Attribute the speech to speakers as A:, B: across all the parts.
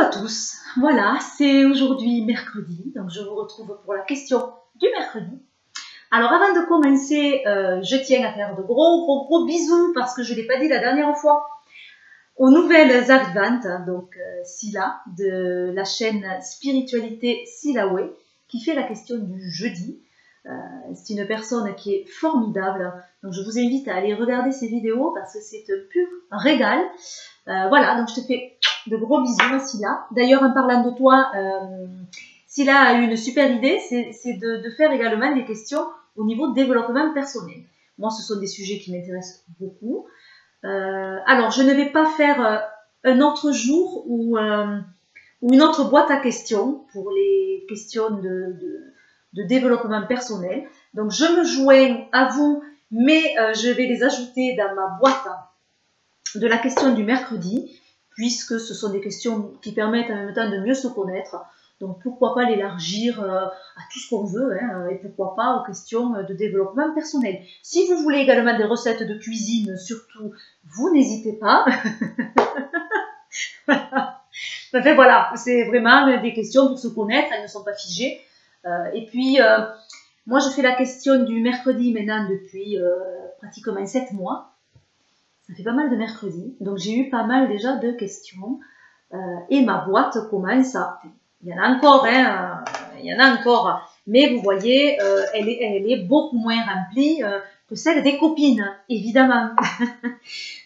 A: à tous, voilà, c'est aujourd'hui mercredi, donc je vous retrouve pour la question du mercredi. Alors avant de commencer, je tiens à faire de gros bisous, parce que je ne l'ai pas dit la dernière fois, aux nouvelles arrivantes, donc Sila, de la chaîne Spiritualité Silaway, qui fait la question du jeudi. C'est une personne qui est formidable, donc je vous invite à aller regarder ses vidéos, parce que c'est un pur régal. Voilà, donc je te fais de gros bisous, Sila. D'ailleurs, en parlant de toi, Sila a eu une super idée, c'est de faire également des questions au niveau de développement personnel. Moi, ce sont des sujets qui m'intéressent beaucoup. Alors, je ne vais pas faire un autre jour ou une autre boîte à questions pour les questions de développement personnel. Donc, je me joins à vous, mais je vais les ajouter dans ma boîte de la question du mercredi, puisque ce sont des questions qui permettent en même temps de mieux se connaître. Donc pourquoi pas l'élargir à tout ce qu'on veut, hein, et pourquoi pas aux questions de développement personnel. Si vous voulez également des recettes de cuisine, surtout, vous n'hésitez pas. Enfin, voilà, c'est vraiment des questions pour se connaître, elles ne sont pas figées. Et puis, moi je fais la question du mercredi maintenant depuis pratiquement 7 mois. Ça fait pas mal de mercredis, donc j'ai eu pas mal déjà de questions, et ma boîte commence à... Il y en a encore, hein, il y en a encore, mais vous voyez, elle est beaucoup moins remplie que celle des copines, évidemment.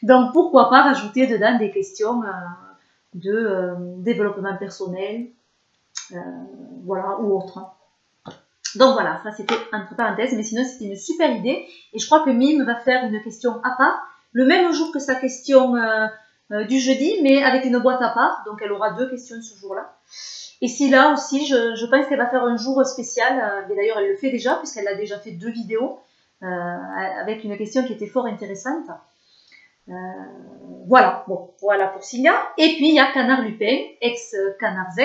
A: Donc pourquoi pas rajouter dedans des questions de développement personnel, voilà, ou autre. Donc voilà, ça c'était entre parenthèses, mais sinon c'était une super idée, et je crois que Mime va faire une question à part, le même jour que sa question du jeudi, mais avec une boîte à part, donc elle aura 2 questions ce jour-là. Et si là aussi, je pense qu'elle va faire un jour spécial, mais d'ailleurs elle le fait déjà, puisqu'elle a déjà fait 2 vidéos, avec une question qui était fort intéressante. Voilà, bon, voilà pour Sila. Et puis il y a Canard Lupin, ex-Canard Z,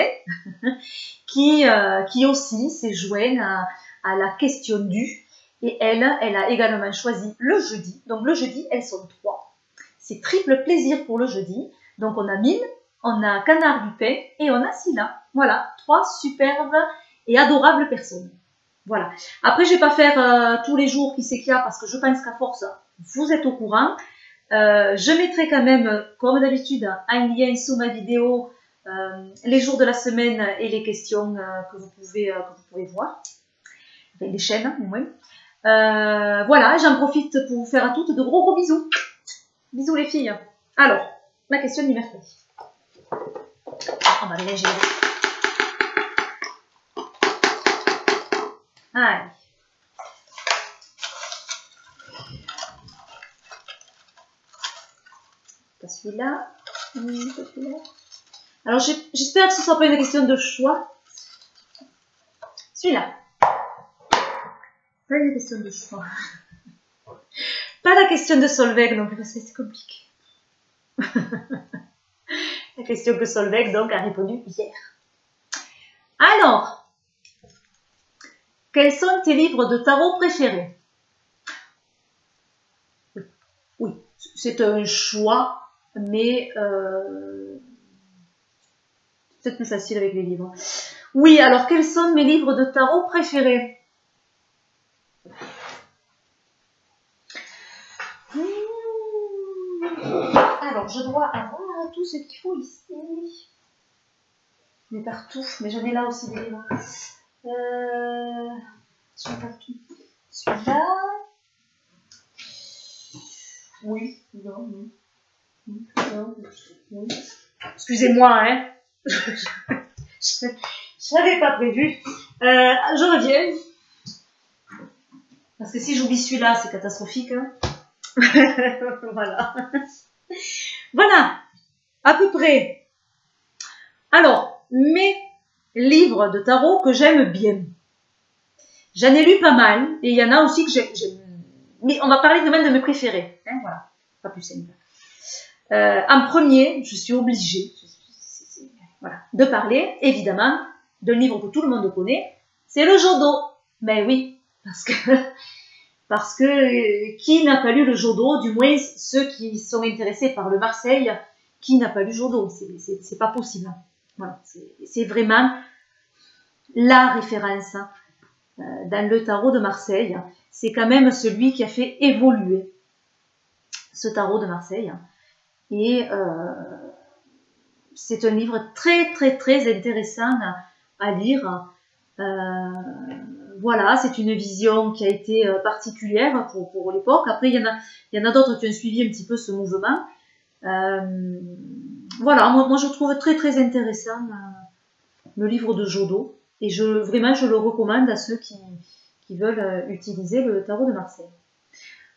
A: qui aussi s'est joint à la question du, et elle a également choisi le jeudi. Donc le jeudi, elles sont 3. C'est triple plaisir pour le jeudi. Donc on a Mime, on a Canard Lupin et on a Sila. Voilà, 3 superbes et adorables personnes. Voilà. Après, je ne vais pas faire tous les jours qui c'est qu'il y a, parce que je pense qu'à force, vous êtes au courant. Je mettrai quand même, comme d'habitude, un lien sous ma vidéo, les jours de la semaine et les questions que vous pouvez voir. Enfin, les chaînes, au moins. Voilà, j'en profite pour vous faire à toutes de gros bisous. Bisous les filles. Alors, la question du mercredi. On va mélanger. Allez. Celui-là. Alors, j'espère que ce ne sera pas une question de choix. Celui-là. Pas une question de choix. Pas la question de Solveig non plus, parce que c'est compliqué. La question que Solveig, donc, a répondu hier. Alors, quels sont tes livres de tarot préférés? Oui, c'est un choix, mais peut-être plus facile avec les livres. Oui, alors, quels sont mes livres de tarot préférés? Alors, je dois avoir tout ce qu'il faut ici. Mais partout, mais j'en ai là aussi des livres. Sur partout. Celui-là. Oui, non, oui. Excusez-moi, hein. Je n'avais pas prévu. Je reviens. Parce que si j'oublie celui-là, c'est catastrophique. Hein. Voilà. Voilà, à peu près. Alors, mes livres de tarot que j'aime bien. J'en ai lu pas mal, et il y en a aussi que j'aime. Mais on va parler quand même de mes préférés. Hein, voilà, pas plus simple. En premier, je suis obligée voilà, de parler, évidemment, d'un livre que tout le monde connaît. C'est le Jodo. Mais oui, parce que qui n'a pas lu le Jodo, du moins ceux qui sont intéressés par le Marseille, qui n'a pas lu Jodo, c'est pas possible. Voilà, c'est vraiment la référence dans le tarot de Marseille. C'est quand même celui qui a fait évoluer ce tarot de Marseille. Et c'est un livre très très très intéressant à lire. Voilà, c'est une vision qui a été particulière pour l'époque. Après, il y en a d'autres qui ont suivi un petit peu ce mouvement. Voilà, moi je trouve très très intéressant le livre de Jodot. Et vraiment, je le recommande à ceux qui veulent utiliser le tarot de Marseille.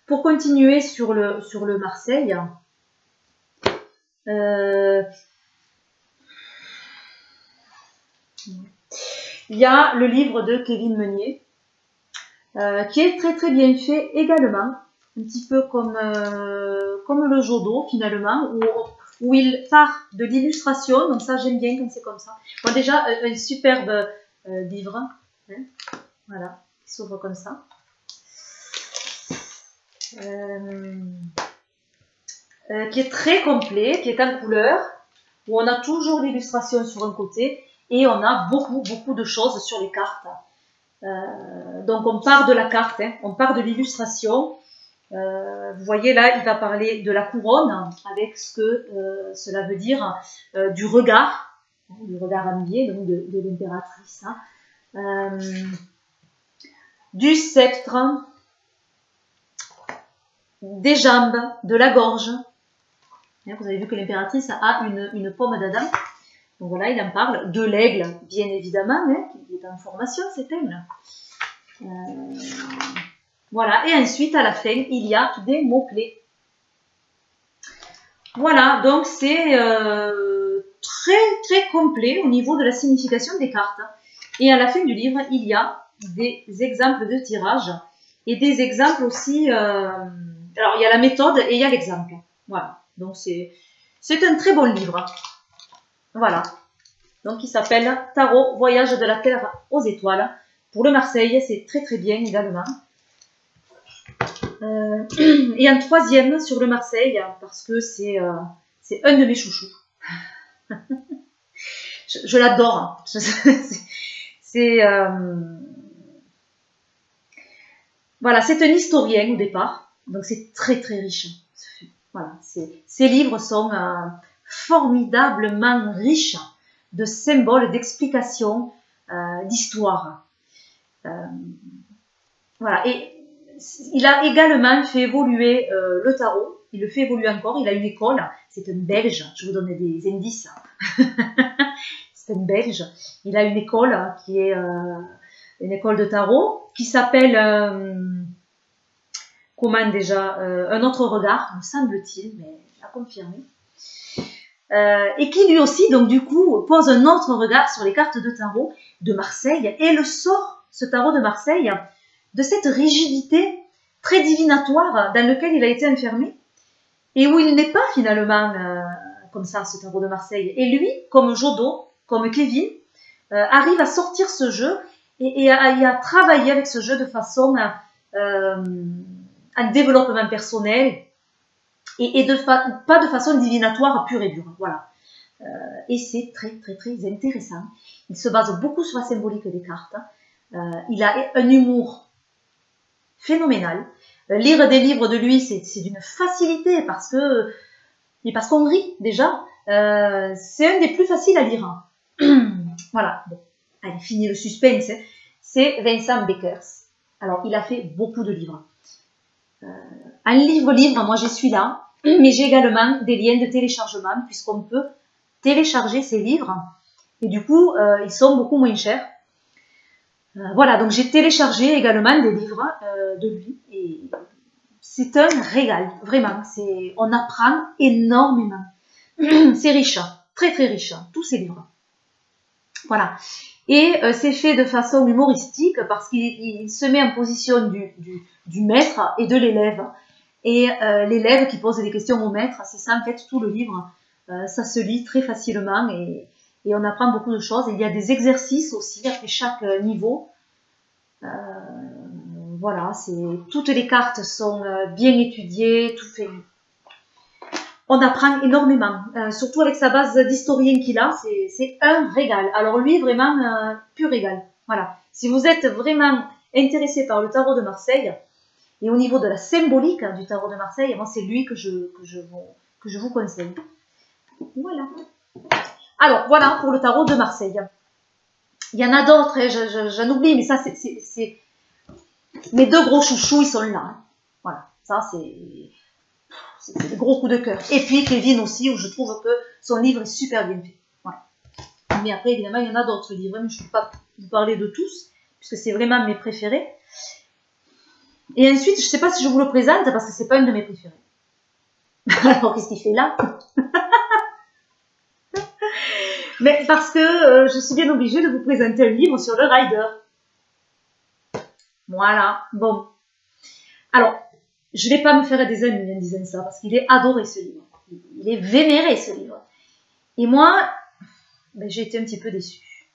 A: Pour continuer sur le Marseille, il y a le livre de Kevin Meunier, qui est très très bien fait également, un petit peu comme le Jodot finalement, où il part de l'illustration, donc ça j'aime bien quand c'est comme ça. Bon, déjà, un superbe livre, hein, voilà, qui s'ouvre comme ça. Qui est très complet, qui est en couleur, où on a toujours l'illustration sur un côté, et on a beaucoup de choses sur les cartes. Donc on part de la carte, hein, on part de l'illustration. Vous voyez là, il va parler de la couronne, avec ce que cela veut dire, du regard ennuyé, donc de l'impératrice, hein, du sceptre, des jambes, de la gorge. Vous avez vu que l'impératrice a une pomme d'Adam. Donc voilà, il en parle. De l'aigle, bien évidemment, hein, qui est en formation, cet aigle. Voilà, et ensuite, à la fin, il y a des mots-clés. Voilà, donc c'est très très complet au niveau de la signification des cartes. Et à la fin du livre, il y a des exemples de tirage et des exemples aussi... alors, il y a la méthode et il y a l'exemple. Voilà, donc c'est un très bon livre. Voilà, donc il s'appelle Tarot, voyage de la Terre aux étoiles. Pour le Marseille, c'est très très bien également. Et un troisième sur le Marseille, parce que c'est un de mes chouchous. je l'adore. Voilà, c'est un historien au départ, donc c'est très très riche. Voilà, ces livres sont formidablement riches de symboles, d'explications, d'histoire. Voilà, et il a également fait évoluer le tarot. Il le fait évoluer encore. Il a une école. C'est un Belge. Je vous donne des indices. C'est un Belge. Il a une école qui est une école de tarot qui s'appelle comment déjà un autre regard, me semble-t-il, mais à confirmer. Et qui lui aussi, donc du coup, pose un autre regard sur les cartes de tarot de Marseille et le sort, ce tarot de Marseille, de cette rigidité très divinatoire dans laquelle il a été enfermé et où il n'est pas finalement comme ça, ce tarot de Marseille. Et lui, comme Jodot, comme Kevin, arrive à sortir ce jeu et à travailler avec ce jeu de façon en développement personnel et pas de façon divinatoire pure et dure. Voilà. Et c'est très très très intéressant. Il se base beaucoup sur la symbolique des cartes. Il a un humour phénoménal. Lire des livres de lui, c'est d'une facilité parce qu'on rit déjà. C'est un des plus faciles à lire. Voilà. Bon. Allez, fini le suspense. C'est Vincent Beckers. Alors, il a fait beaucoup de livres. Un livre, moi j'y suis là. Mais j'ai également des liens de téléchargement puisqu'on peut télécharger ces livres. Et du coup, ils sont beaucoup moins chers. Voilà, donc j'ai téléchargé également des livres de lui et c'est un régal, vraiment. On apprend énormément. C'est riche, très très riche, tous ces livres. Voilà. Et c'est fait de façon humoristique parce qu'il se met en position du maître et de l'élève. Et l'élève qui pose des questions au maître, c'est ça en fait tout le livre. Ça se lit très facilement et on apprend beaucoup de choses. Et il y a des exercices aussi après chaque niveau. Voilà, toutes les cartes sont bien étudiées, tout fait. On apprend énormément, surtout avec sa base d'historien qu'il a, c'est un régal. Alors lui, vraiment, pur régal. Voilà. Si vous êtes vraiment intéressé par le tarot de Marseille, et au niveau de la symbolique du tarot de Marseille, moi c'est lui que je vous conseille. Voilà. Alors, voilà pour le tarot de Marseille. Il y en a d'autres, hein, j'en oublie, mais ça, c'est... Mes deux gros chouchous, ils sont là. Hein. Voilà, ça, c'est des gros coups de cœur. Et puis, Kevin aussi, où je trouve que son livre est super bien fait. Voilà. Mais après, évidemment, il y en a d'autres livres, mais je ne peux pas vous parler de tous, puisque c'est vraiment mes préférés. Et ensuite, je ne sais pas si je vous le présente, parce que c'est pas une de mes préférées. Alors, qu'est-ce qu'il fait là? Mais parce que je suis bien obligée de vous présenter un livre sur le rider. Voilà, bon. Alors, je ne vais pas me faire des amis en disant ça, parce qu'il est adoré ce livre. Il est vénéré ce livre. Et moi, ben, j'ai été un petit peu déçue.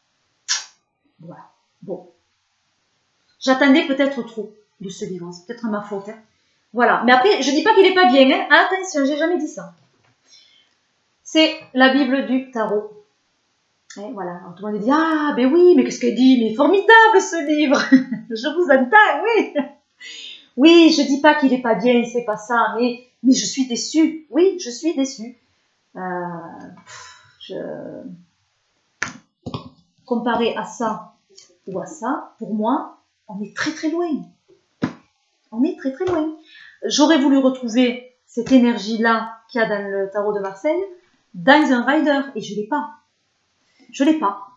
A: Voilà, bon. J'attendais peut-être trop de ce livre, c'est peut-être ma faute. Hein. Voilà, mais après, je ne dis pas qu'il n'est pas bien. Hein. Attention, j'ai jamais dit ça. C'est la Bible du tarot. Et voilà, alors tout le monde dit, ah ben oui, mais qu'est-ce qu'elle dit, mais formidable ce livre, je vous entends, oui. Oui, je dis pas qu'il est pas bien, c'est pas ça, mais je suis déçue, oui, je suis déçue. Comparé à ça ou à ça, pour moi, on est très très loin. On est très très loin. J'aurais voulu retrouver cette énergie-là qu'il y a dans le tarot de Marseille dans un rider, et je l'ai pas. Je l'ai pas.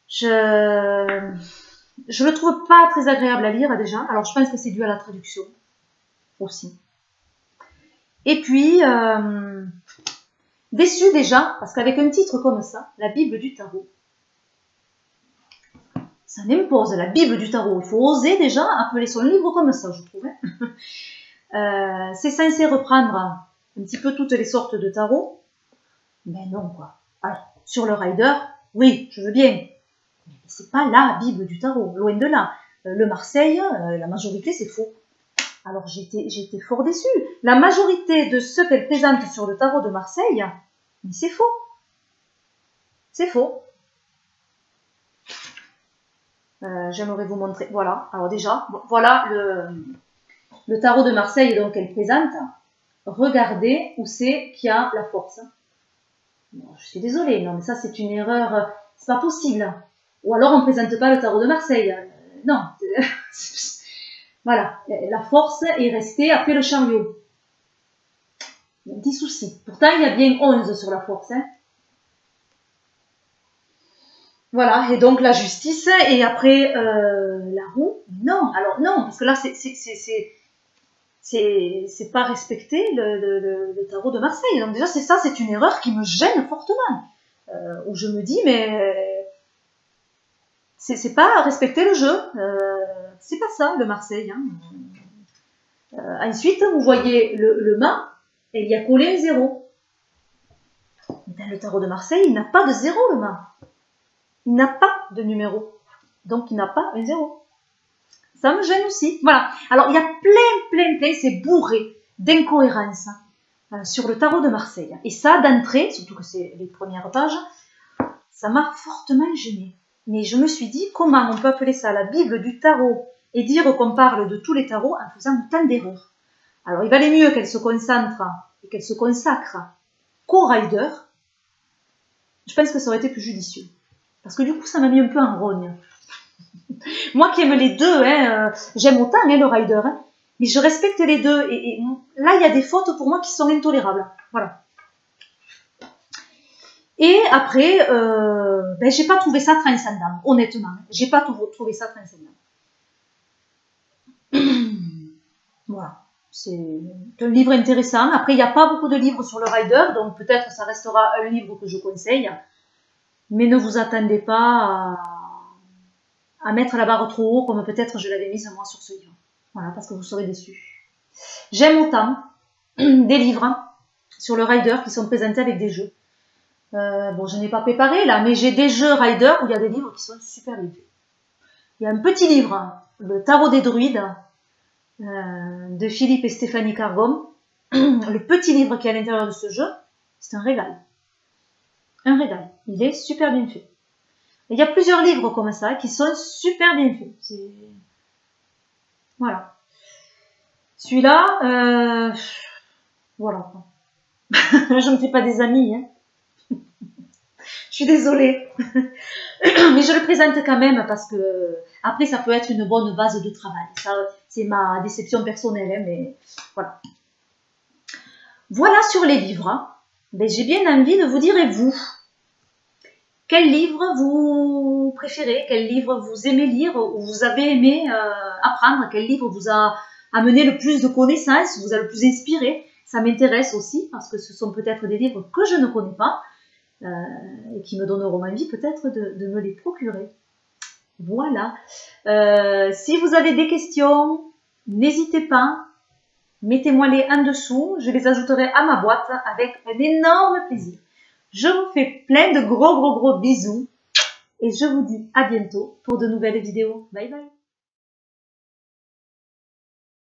A: Je le trouve pas très agréable à lire déjà. Alors je pense que c'est dû à la traduction aussi. Et puis déçue déjà parce qu'avec un titre comme ça, la Bible du tarot, ça m'impose la Bible du tarot. Il faut oser déjà appeler son livre comme ça, je trouve. C'est censé reprendre un petit peu toutes les sortes de tarots, mais non quoi. Alors sur le rider, oui, je veux bien. Mais c'est pas la Bible du tarot, loin de là. Le Marseille, la majorité, c'est faux. Alors j'étais fort déçue. La majorité de ce qu'elle présente sur le tarot de Marseille, mais c'est faux. C'est faux. J'aimerais vous montrer. Voilà, alors déjà, voilà le tarot de Marseille donc qu'elle présente. Regardez où c'est qu'il y a la force. Bon, je suis désolée, non mais ça c'est une erreur, c'est pas possible. Ou alors on ne présente pas le tarot de Marseille. Non. Voilà, la force est restée après le chariot. Il y a un petit souci. Pourtant, il y a bien 11 sur la force. Hein. Voilà, et donc la justice, et après la roue. Non, alors non, parce que là, c'est pas respecter le tarot de Marseille. Donc déjà, c'est une erreur qui me gêne fortement. Où je me dis, mais c'est pas respecter le jeu. C'est pas ça, le Marseille. Hein. Ensuite, vous voyez le mât, et il y a collé un 0. Dans le tarot de Marseille, il n'a pas de 0, le mât. Il n'a pas de numéro. Donc, il n'a pas un 0. Ça me gêne aussi. Voilà. Alors, il y a plein, c'est bourré d'incohérences sur le tarot de Marseille. Et ça, d'entrée, surtout que c'est les premières pages, ça m'a fortement gênée. Mais je me suis dit, comment on peut appeler ça la Bible du tarot et dire qu'on parle de tous les tarots en faisant autant d'erreurs. Alors, il valait mieux qu'elle se concentre et qu'elle se consacre qu'au rider. Je pense que ça aurait été plus judicieux. Parce que du coup, ça m'a mis un peu en rogne. Moi qui aime les deux, hein, j'aime autant hein, le rider, hein, mais je respecte les deux. Et là, il y a des fautes pour moi qui sont intolérables. Voilà. Et après, ben, j'ai pas trouvé ça transcendant, honnêtement. J'ai pas trouvé ça transcendant. Voilà. C'est un livre intéressant. Après, il n'y a pas beaucoup de livres sur le rider, donc peut-être ça restera un livre que je conseille. Mais ne vous attendez pas à mettre la barre trop haut, comme peut-être je l'avais mise moi sur ce livre. Voilà, parce que vous serez déçus. J'aime autant des livres sur le rider qui sont présentés avec des jeux. Bon, je n'ai pas préparé là, mais j'ai des jeux rider où il y a des livres qui sont super bien faits. Il y a un petit livre, le Tarot des druides, de Philippe et Stéphanie Cargom. le petit livre qui est à l'intérieur de ce jeu, c'est un régal. Un régal. Il est super bien fait. Il y a plusieurs livres comme ça qui sont super bien faits. Voilà. Celui-là, voilà. Je ne me fais pas des amis. Hein. Je suis désolée. Mais je le présente quand même parce que après ça peut être une bonne base de travail. Ça, c'est ma déception personnelle, hein, mais voilà. Voilà sur les livres. Hein. Ben, j'ai bien envie de vous dire, et vous, quel livre vous préférez? Quel livre vous aimez lire ou vous avez aimé apprendre? Quel livre vous a amené le plus de connaissances, vous a le plus inspiré? Ça m'intéresse aussi parce que ce sont peut-être des livres que je ne connais pas et qui me donneront envie peut-être de me les procurer. Voilà. Si vous avez des questions, n'hésitez pas. Mettez-moi-les en dessous. Je les ajouterai à ma boîte avec un énorme plaisir. Je vous fais plein de gros bisous et je vous dis à bientôt pour de nouvelles vidéos. Bye bye.